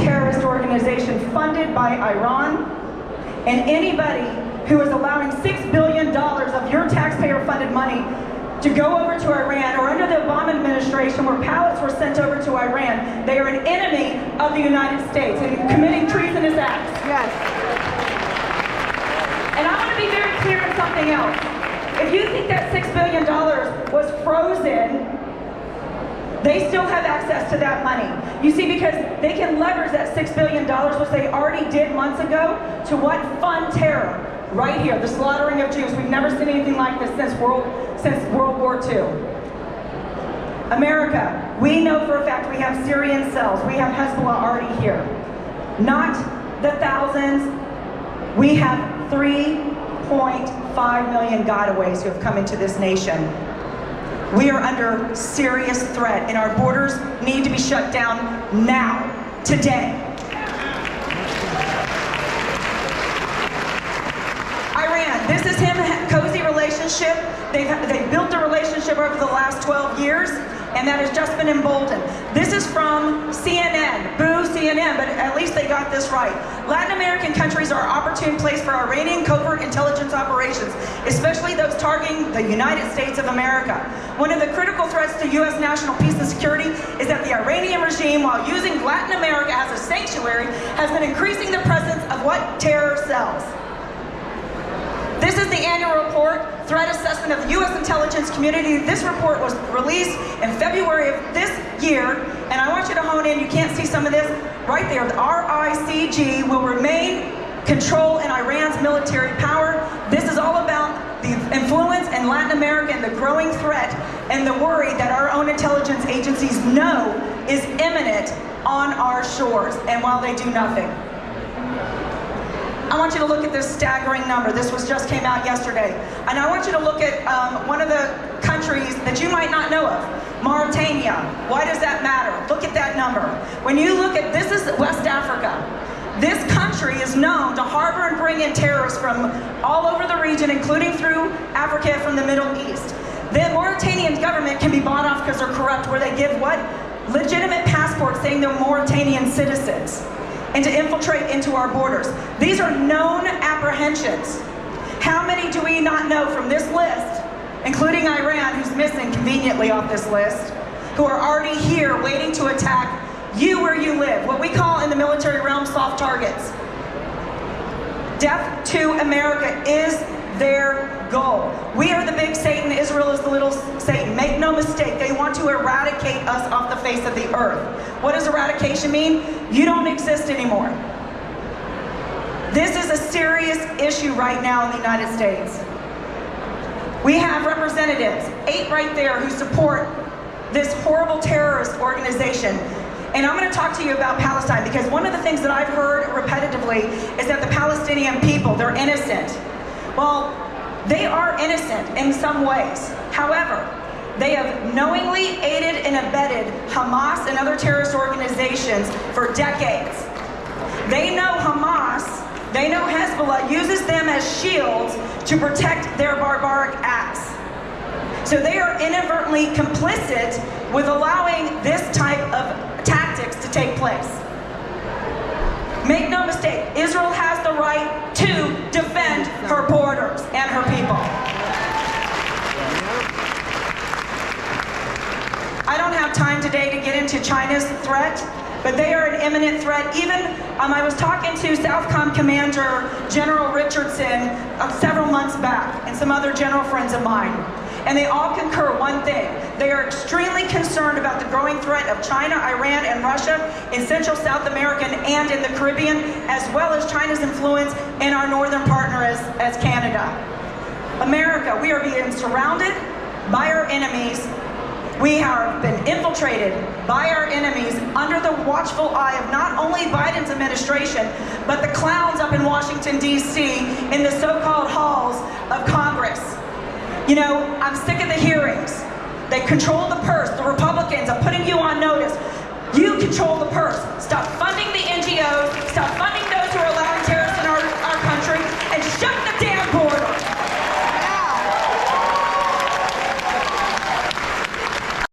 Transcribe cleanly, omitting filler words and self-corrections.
terrorist organization funded by Iran. And anybody who is allowing $6 billion of your taxpayer-funded money to go over to Iran, or under the Obama administration where pallets were sent over to Iran, they are an enemy of the United States and committing treasonous acts. Yes. And I want to be very clear on something else. If you think that $6 billion was frozen, they still have access to that money. You see, because they can leverage that $6 billion, which they already did months ago, to what? Fund terror. Right here, the slaughtering of Jews. We've never seen anything like this since World War II. America, we know for a fact we have Syrian cells. We have Hezbollah already here. Not the thousands. We have 3.5 million gotaways who have come into this nation. We are under serious threat, and our borders need to be shut down now, today. Iran, this is him, cozy relationship. They've built a relationship over the last 12 years, and that has just been emboldened. This is from CNN. Boo CNN, but at least they got this right. Latin American countries are an opportune place for Iranian covert intelligence operations, especially those targeting the United States of America. One of the critical threats to U.S. national peace and security is that the Iranian regime, while using Latin America as a sanctuary, has been increasing the presence of what? Terror cells. This is the annual report, threat assessment of the U.S. intelligence community. This report was released in February of this year, and I want you to hone in. You can't see some of this right there. The RICG will remain control in Iran's military power. This is all about the influence in Latin America and the growing threat and the worry that our own intelligence agencies know is imminent on our shores, and while they do nothing. I want you to look at this staggering number. This just came out yesterday. And I want you to look at one of the countries that you might not know of, Mauritania. Why does that matter? Look at that number. When you look at, this is West Africa. This country is known to harbor and bring in terrorists from all over the region, including through Africa, from the Middle East. The Mauritanian government can be bought off because they're corrupt, where they give what? Legitimate passports saying they're Mauritanian citizens, and to infiltrate into our borders. These are known apprehensions. How many do we not know from this list, including Iran, who's missing conveniently off this list, who are already here waiting to attack you where you live, what we call in the military realm soft targets. Death to America is their goal. We are the big Satan, Israel is the little Satan. Make no mistake, they want to eradicate us off the face of the earth. What does eradication mean? You don't exist anymore. This is a serious issue right now in the United States. We have representatives, 8 right there, who support this horrible terrorist organization. And I'm going to talk to you about Palestine, because one of the things that I've heard repetitively is that the Palestinian people, they're innocent. Well, they are innocent in some ways. However, they have knowingly aided and abetted Hamas and other terrorist organizations for decades. They know Hamas, they know Hezbollah uses them as shields to protect their barbaric acts. So they are inadvertently complicit with allowing this type of tactics to take place. Make no mistake, Israel has the right to defend her borders and her people. I don't have time today to get into China's threat, but they are an imminent threat. Even, I was talking to Southcom Commander General Richardson several months back, and some other general friends of mine. And they all concur one thing. They are extremely concerned about the growing threat of China, Iran, and Russia in Central South America and in the Caribbean, as well as China's influence in our northern partner as Canada. America, we are being surrounded by our enemies. We have been infiltrated by our enemies under the watchful eye of not only Biden's administration, but the clowns up in Washington, D.C. in the so-called halls of Congress. You know, I'm sick of the hearings. They control the purse. The Republicans are putting you on notice. You control the purse. Stop funding the